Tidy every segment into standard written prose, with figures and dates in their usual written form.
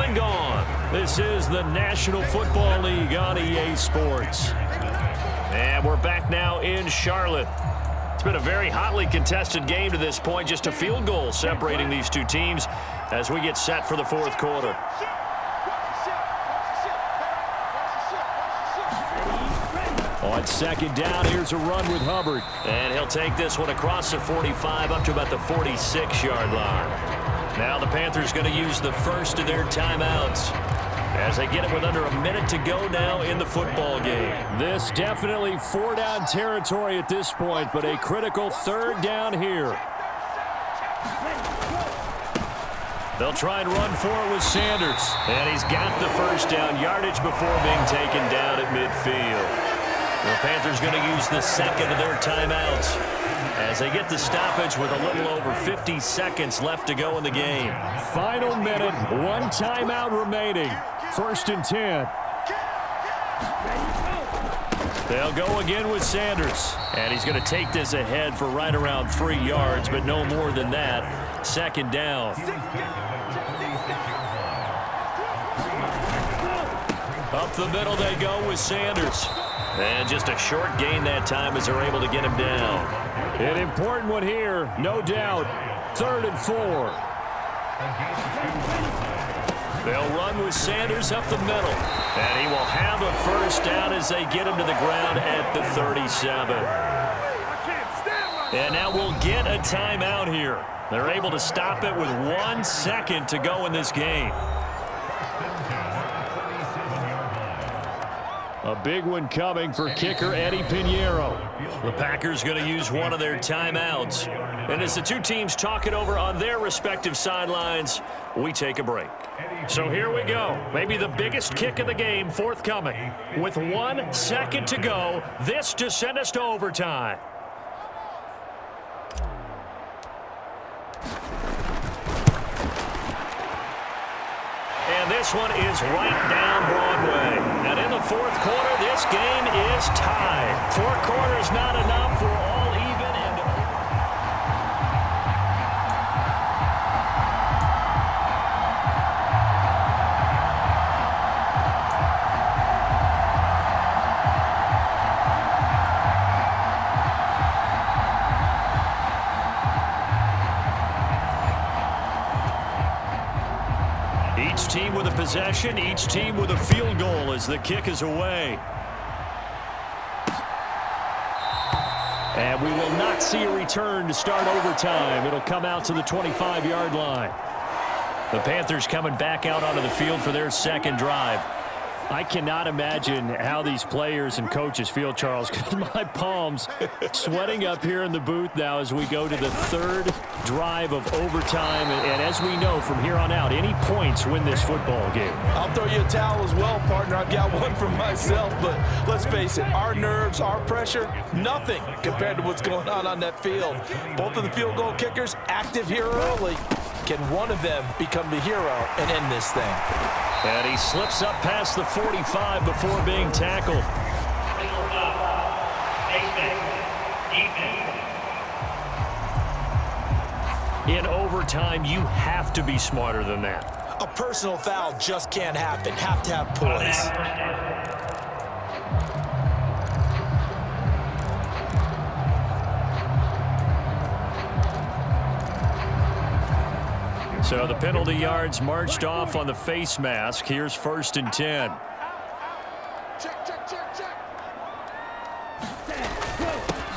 and gone. This is the National Football League on EA Sports. And we're back now in Charlotte. It's been a very hotly contested game to this point. Just a field goal separating these two teams as we get set for the fourth quarter. On second down, here's a run with Hubbard. And he'll take this one across the 45 up to about the 46-yard line. Now the Panthers going to use the first of their timeouts as they get it with under a minute to go now in the football game. This definitely four-down territory at this point, but a critical third down here. They'll try and run for it with Sanders. And he's got the first down yardage before being taken down at midfield. The Panthers going to use the second of their timeouts as they get the stoppage with a little over 50 seconds left to go in the game. Final minute, one timeout remaining. First and 10. They'll go again with Sanders. And he's going to take this ahead for right around 3 yards, but no more than that. Second down. Up the middle they go with Sanders. And just a short gain that time as they're able to get him down. An important one here, no doubt. 3rd and 4. They'll run with Sanders up the middle. And he will have a first down as they get him to the ground at the 37. And now we'll get a timeout here. They're able to stop it with 1 second to go in this game. A big one coming for kicker Eddie Pinheiro. The Packers going to use one of their timeouts. And as the two teams talk it over on their respective sidelines, we take a break. So here we go. Maybe the biggest kick of the game forthcoming. With 1 second to go, this to send us to overtime. And this one is right down Broadway. And in the fourth quarter, this game is tied. 4 quarters not enough for all even. Each team with a possession, each team with a field goal as the kick is away. And we will not see a return to start overtime. It'll come out to the 25-yard line. The Panthers coming back out onto the field for their second drive. I cannot imagine how these players and coaches feel, Charles, because my palms sweating up here in the booth now as we go to the third drive of overtime. And as we know from here on out, any points win this football game. I'll throw you a towel as well, partner. I've got one for myself, but let's face it, our nerves, our pressure, nothing compared to what's going on that field. Both of the field goal kickers active here early. Can one of them become the hero and end this thing? And he slips up past the 45 before being tackled. In overtime, you have to be smarter than that. A personal foul just can't happen. Have to have poise. So the penalty yards marched off on the face mask. Here's 1st and 10.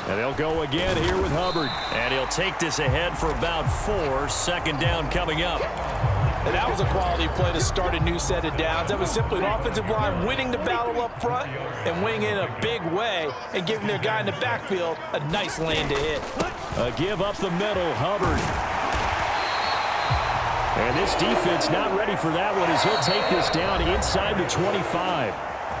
And they'll go again here with Hubbard. And he'll take this ahead for about 4. Second down coming up. And that was a quality play to start a new set of downs. That was simply an offensive line winning the battle up front and winning in a big way and giving their guy in the backfield a nice lane to hit. A give up the middle, Hubbard. And this defense not ready for that one as he'll take this down inside the 25.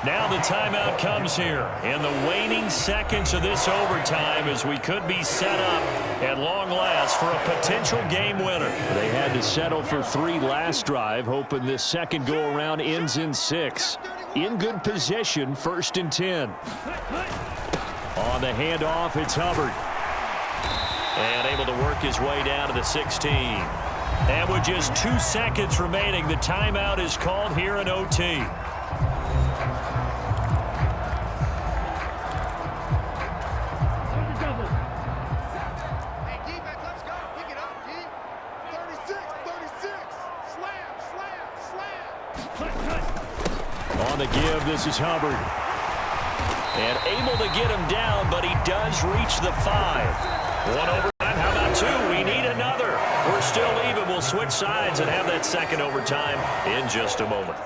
Now the timeout comes here in the waning seconds of this overtime as we could be set up at long last for a potential game winner. They had to settle for 3 last drive, hoping this second go-around ends in 6. In good position, 1st and 10. On the handoff, it's Hubbard. And able to work his way down to the 16. And with just 2 seconds remaining, the timeout is called here in OT. On the give, this is Hubbard. And able to get him down, but he does reach the 5. One overtime, how about 2? We need another. We're still even. We'll switch sides and have that second overtime in just a moment.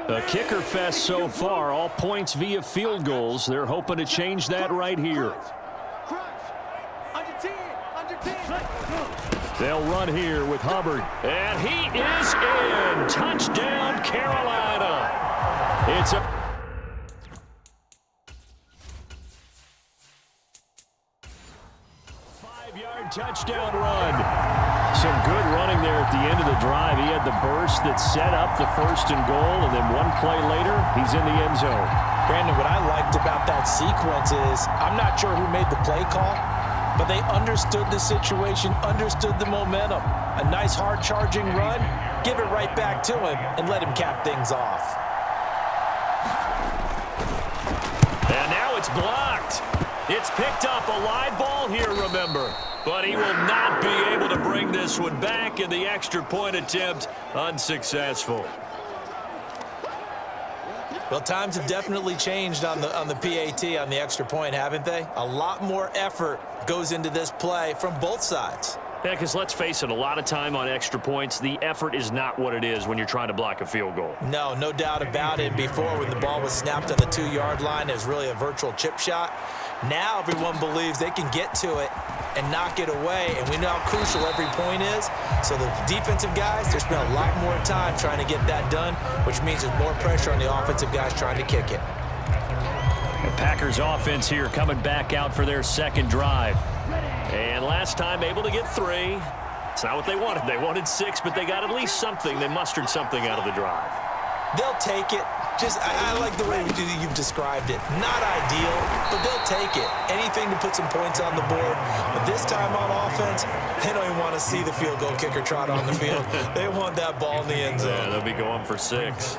A kicker fest so far, all points via field goals. They're hoping to change that right here. They'll run here with Hubbard. And he is in. Touchdown, Carolina. It's a 5-yard touchdown run. Some good running there at the end of the drive. He had the burst that set up the 1st and goal, and then one play later, he's in the end zone. Brandon, what I liked about that sequence is I'm not sure who made the play call, but they understood the situation, understood the momentum. A nice hard-charging run, give it right back to him, and let him cap things off. And now it's blocked. It's picked up, a live ball here, remember. But he will not be able to bring this one back, and the extra point attempt unsuccessful. Well, times have definitely changed on the PAT, on the extra point, haven't they? A lot more effort goes into this play from both sides. Yeah, because let's face it, a lot of time on extra points, the effort is not what it is when you're trying to block a field goal. No doubt about it. Before, when the ball was snapped on the 2-yard line, it was really a virtual chip shot. Now everyone believes they can get to it and knock it away, and we know how crucial every point is. So the defensive guys, they spend a lot more time trying to get that done, which means there's more pressure on the offensive guys trying to kick it. The Packers offense here coming back out for their second drive. And last time able to get 3. It's not what they wanted. They wanted 6, but they got at least something. They mustered something out of the drive. They'll take it. I like the way you've described it. Not ideal, but they'll take it. Anything to put some points on the board. But this time on offense, they don't even want to see the field goal kicker trot on the field. They want that ball in the end zone. Yeah, they'll be going for 6.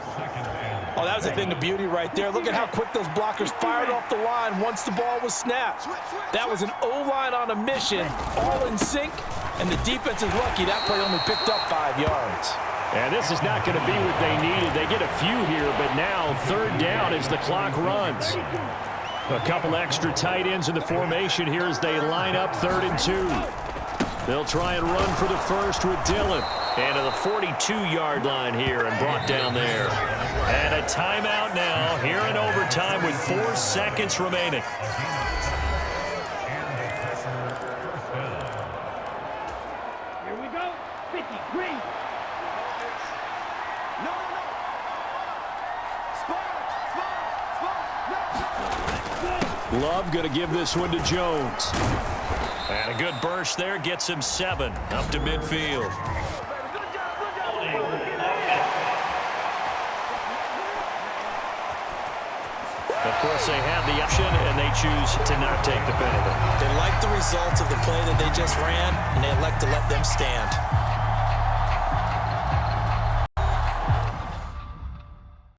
Oh, that was a thing of beauty right there. Look at how quick those blockers fired off the line once the ball was snapped. That was an O-line on a mission, all in sync, and the defense is lucky that play only picked up 5 yards. And this is not going to be what they needed. They get a few here, but now 3rd down as the clock runs. A couple extra tight ends in the formation here as they line up 3rd and 2. They'll try and run for the first with Dillon. And to the 42-yard line here and brought down there. And a timeout now here in overtime with 4 seconds remaining. Here we go. 50, green. Love going to give this one to Jones. And a good burst there gets him 7 up to midfield. Of course, they have the option, and they choose to not take the penalty. They like the results of the play that they just ran, and they elect to let them stand.